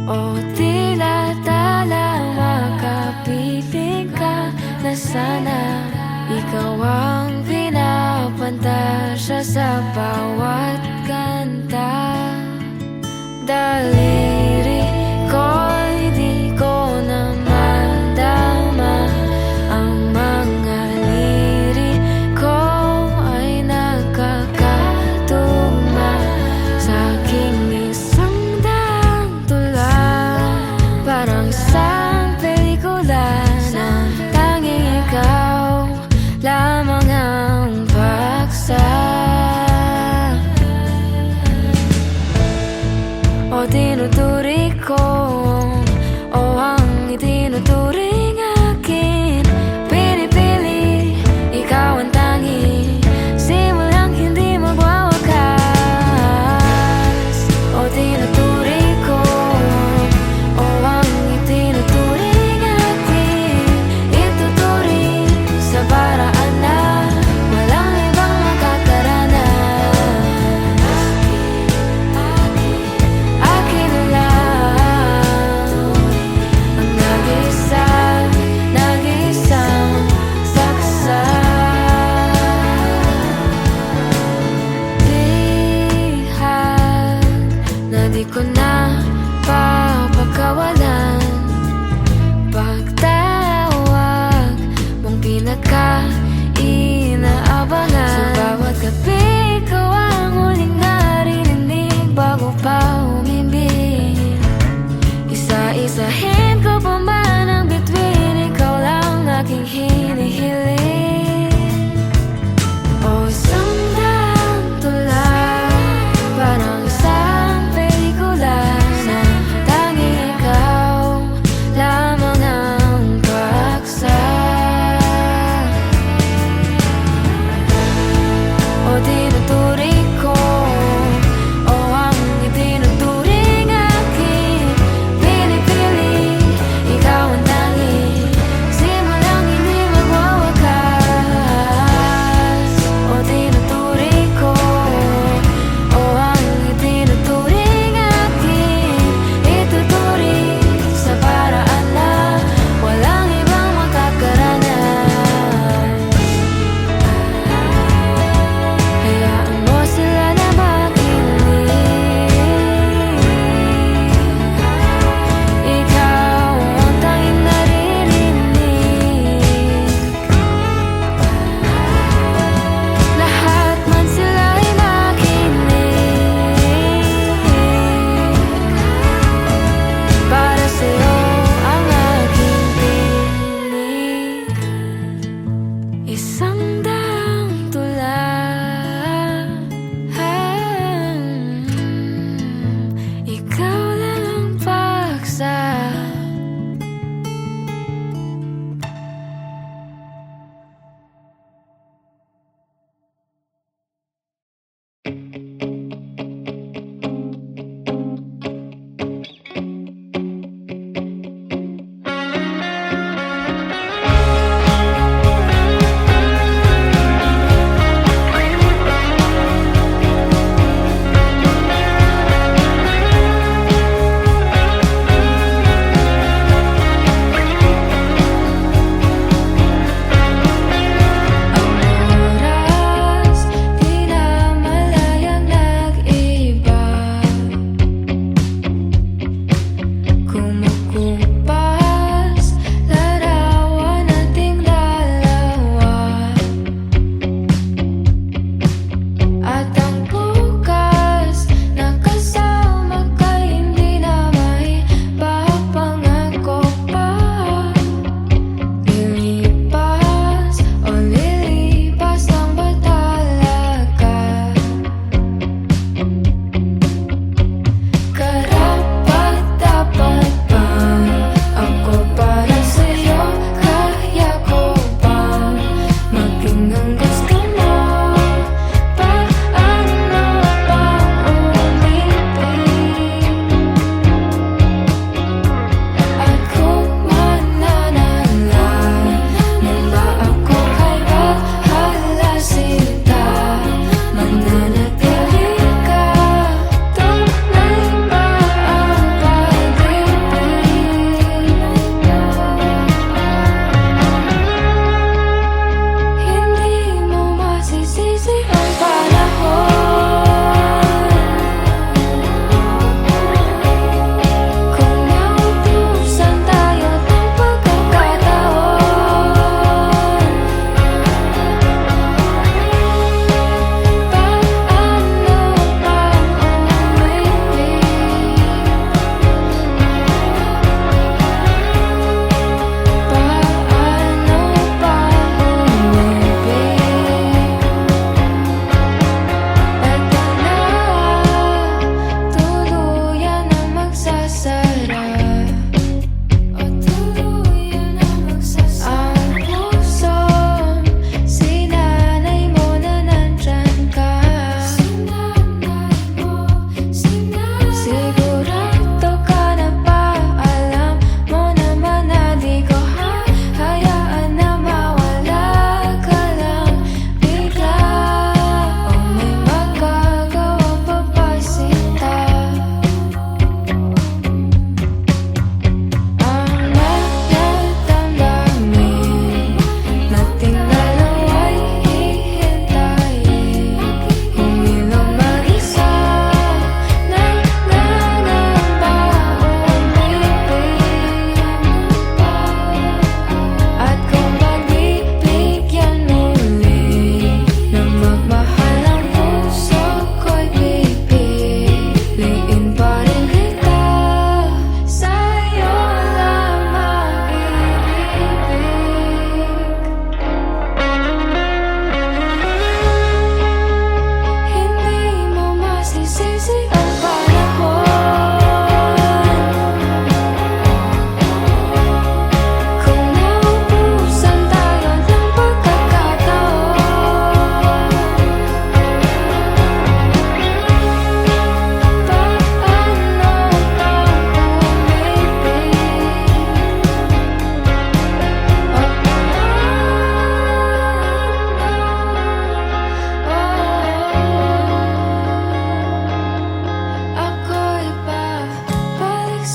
O tila tala makapiling ka na sana ikaw ang pinapantasya sa bawat kanta. Daliri ko'y di ko na madama, ang mga liriko ay nakakatuma sa aking isang daang tula. Parang isang pelikula na tanging ikaw lamang ang paksa. O tinuturi ko, o ang itinuturing akin, pinipili, ikaw ang tangi, simulang hindi magwawakas. O tinuturi ko, o ang itinuturing akin, ituturing sa paraan na walang ibang makakaranas. Akin lang ang nag-isa.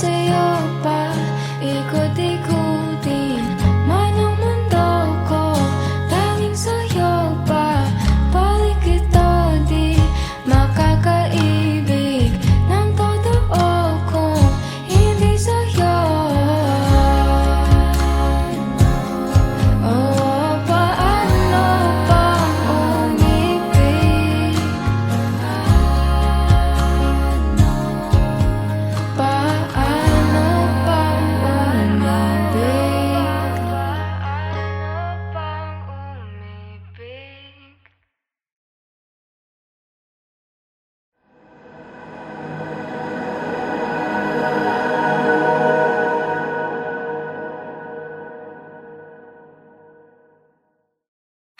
sa'yo pa ikot-ikutin man ang mundo ko. Tanging sa'yo pa balik ito, di makakaibig ng totoo kung hindi sa'yo. Oh, paano bang umibig? Paano bang umibig? Paano bang umibig?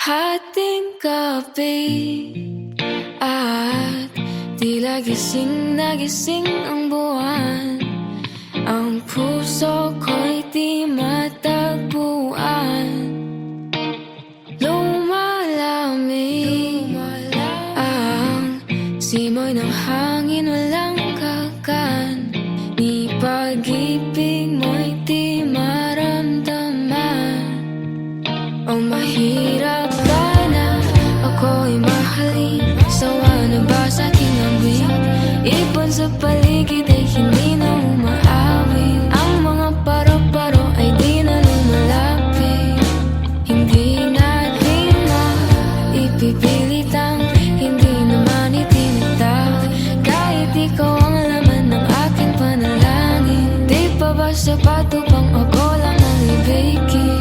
Hating gabi at tila gising na gising ang buwan. Ang puso ko'y di matagpuan. Lumalamig ang simoy ng hangin, walang kakan. Ni pag-ibig mo'y di maramdaman. O mahirap ba na ako'y mahalin? Sawa na ba sa aking awit? Ipon sa paligid ay hindi na umaawit. Ang mga paro-paro ay di na lumalapit. Hindi natin maipipilit ang hindi naman itinatag. Kahit ikaw ang laman ng aking panalangin, di pa ba sapat upang ako lang ang ibigin?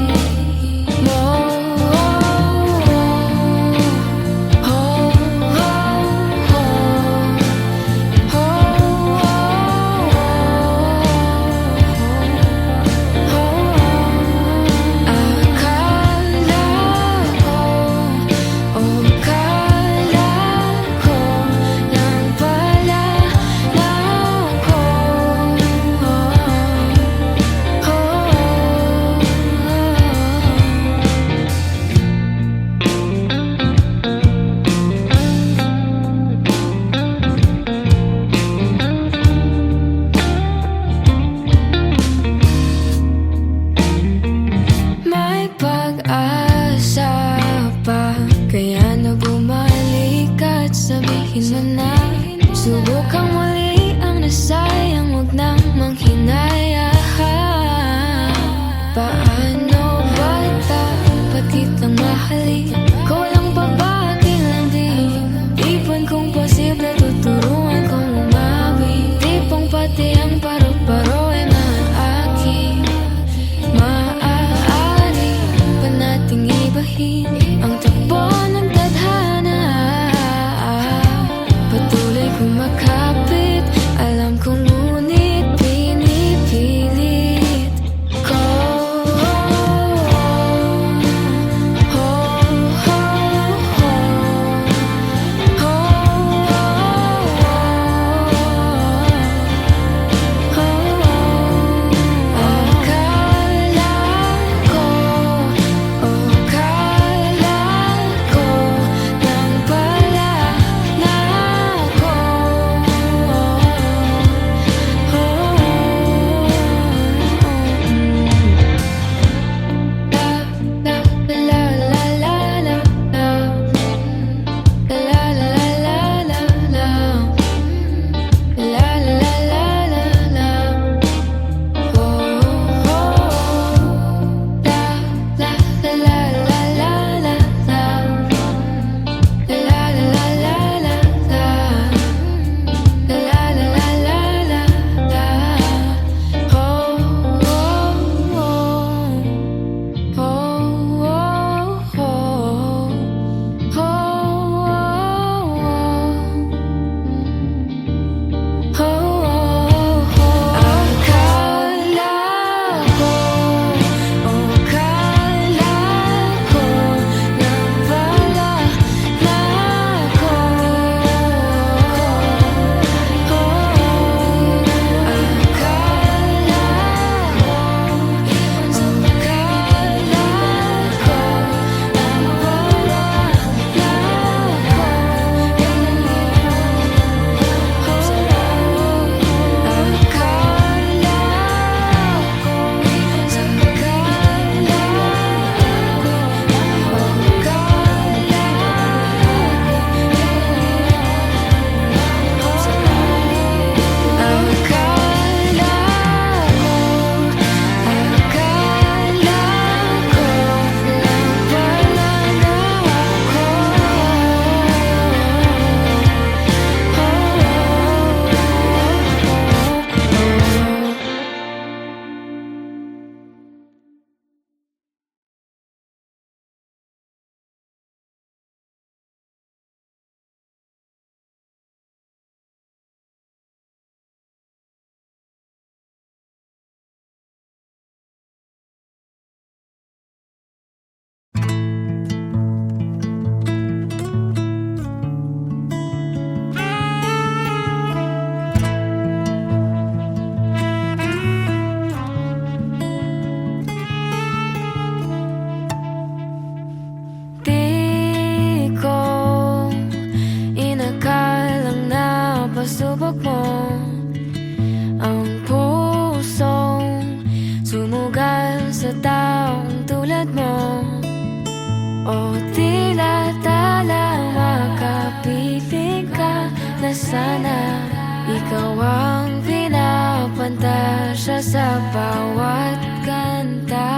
O tila tala makapiling ka na sana ikaw ang pinapantasya sa bawat kanta.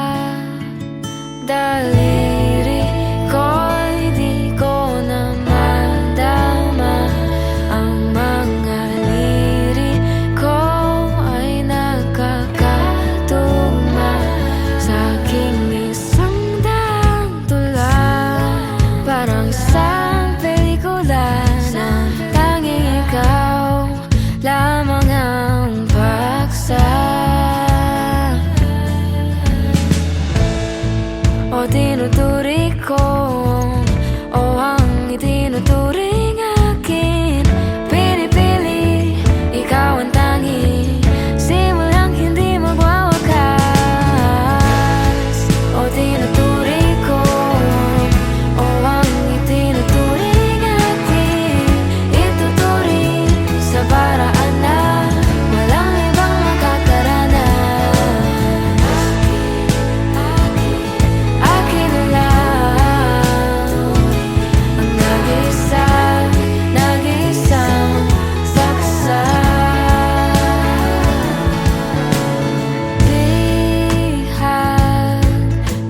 Daliri ko'y di ko na madama, ang mga liriko ay nakakatugma sa aking isang tula. Parang isang pelikula na tanging ikaw lamang ang paksa. O tinuturi ko, o ang itinuturing akin, pili-pili, ikaw ang tangi, simulang hindi magwawakas. O tinuturi ko, o ang itinuturing akin, ituturing sa paraan na walang ibang makakaranas. Akin lang ang nag-isang saksa. Bihag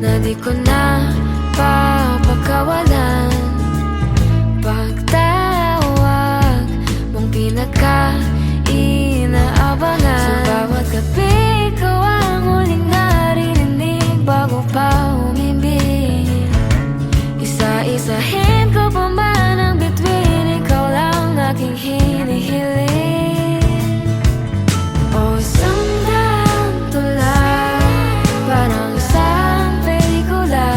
na di ko na papakawalan, pagtawag mong pinaka-inaabangan. Sa bawat gabi ikaw ang huling narinig bago pa umimbing. Isa-isahin ko pa man ang bituin, ikaw lang aking hinihiling. O isang tula, parang isang pelikula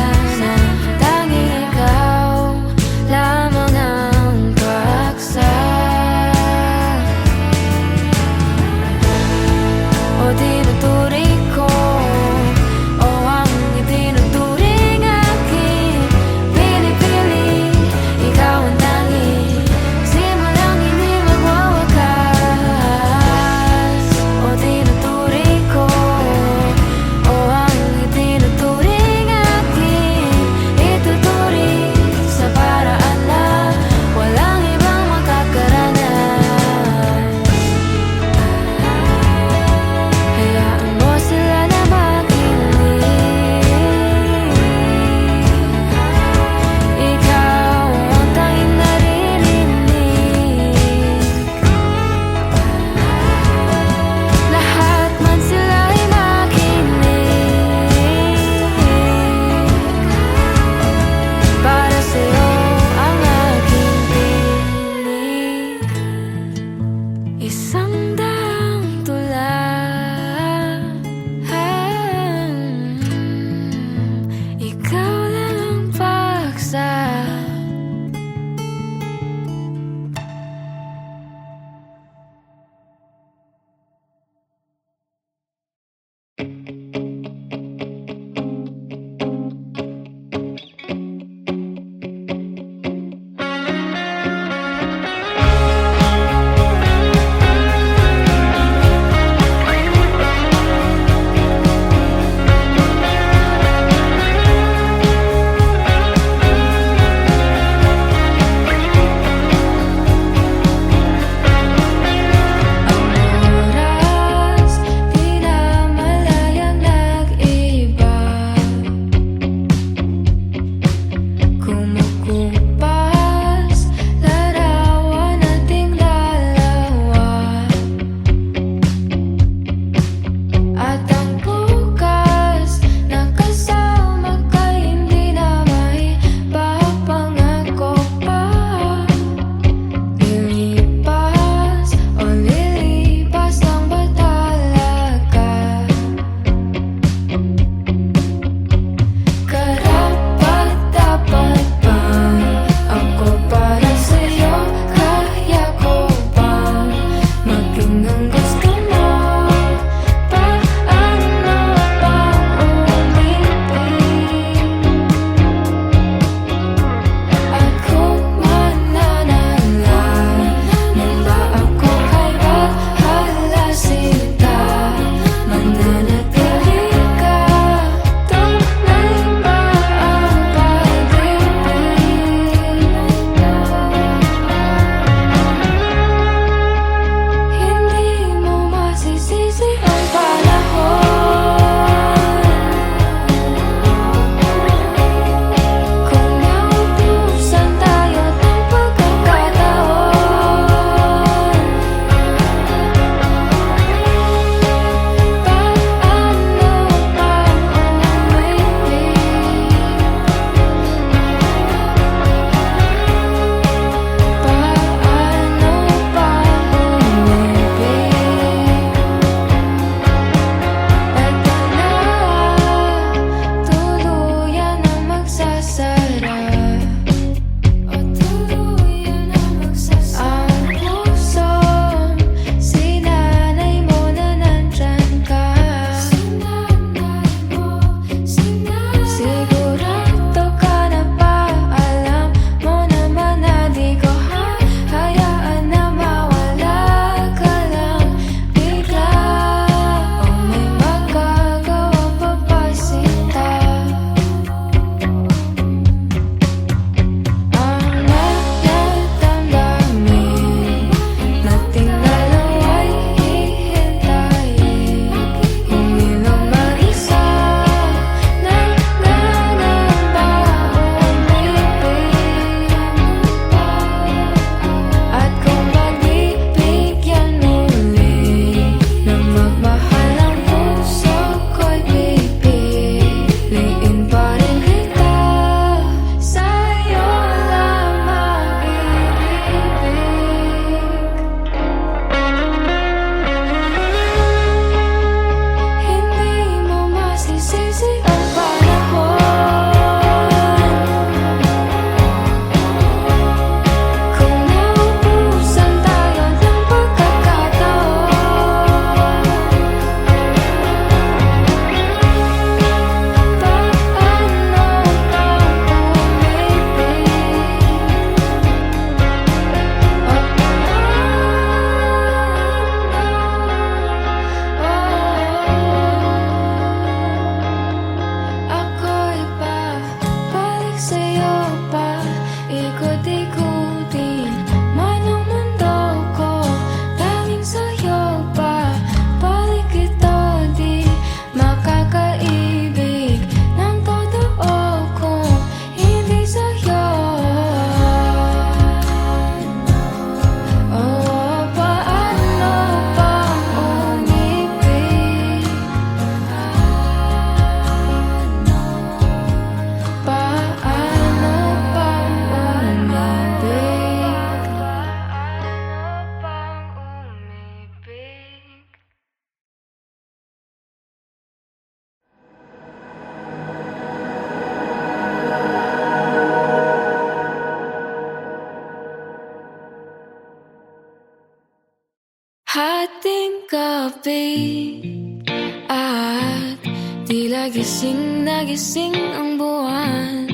lumapit at tila gising na gising ang buwan.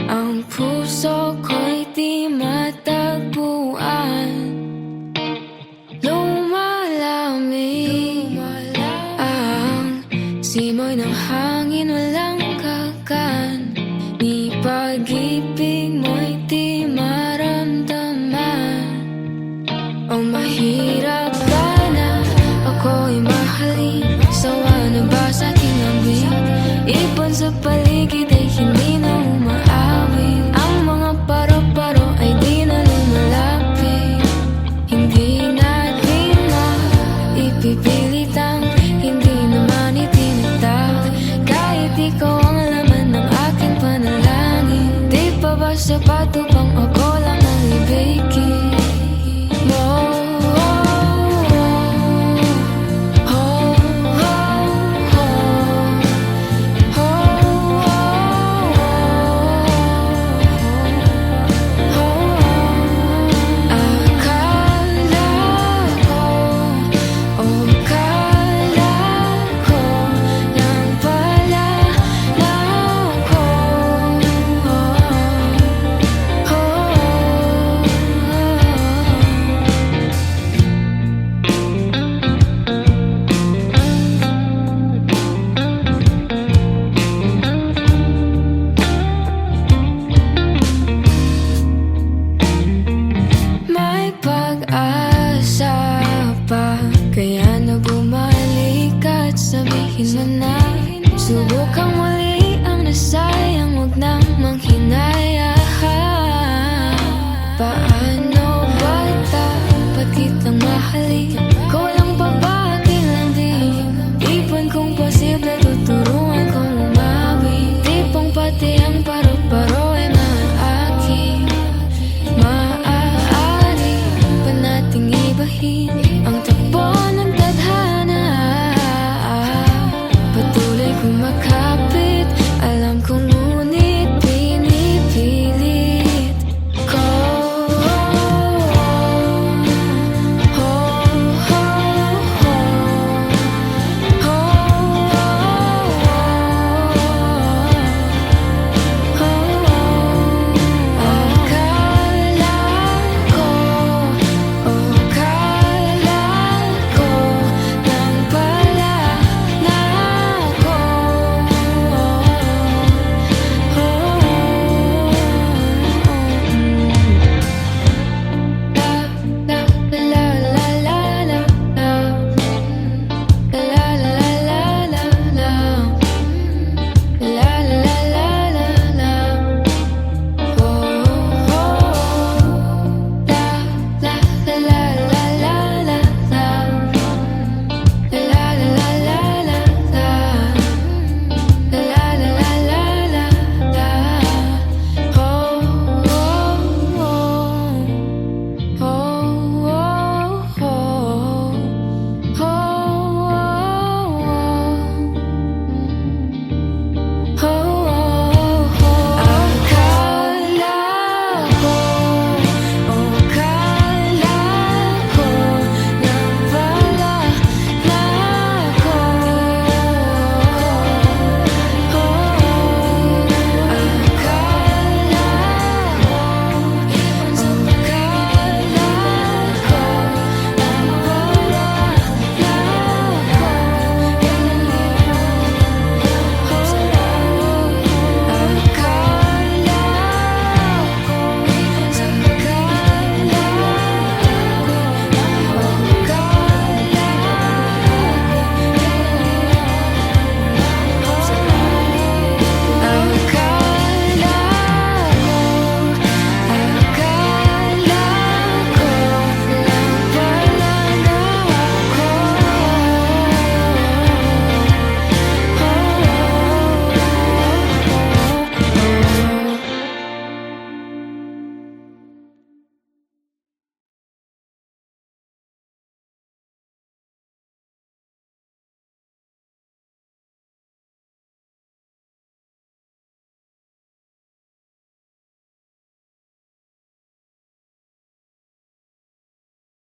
Ang puso ko'y di matagpuan. Lumalamig ang simoy ng hangin, walang kakan. Ni pag-ibig mo'y di maramdaman. O mahirap ba na ako'y mahalin? Sawa na ba sa aking lambing? Ibon sa paligid ay hindi na umaawit. Ang mga paro-paro ay di na lumalapit. Hindi natin maipipilit ang hindi naman itinatak. Kahit ikaw ang laman ng aking panalangin, di pa ba sapat upang ako lang ang ibigin mo? Kaya na bumalik at sabihin mo na subukan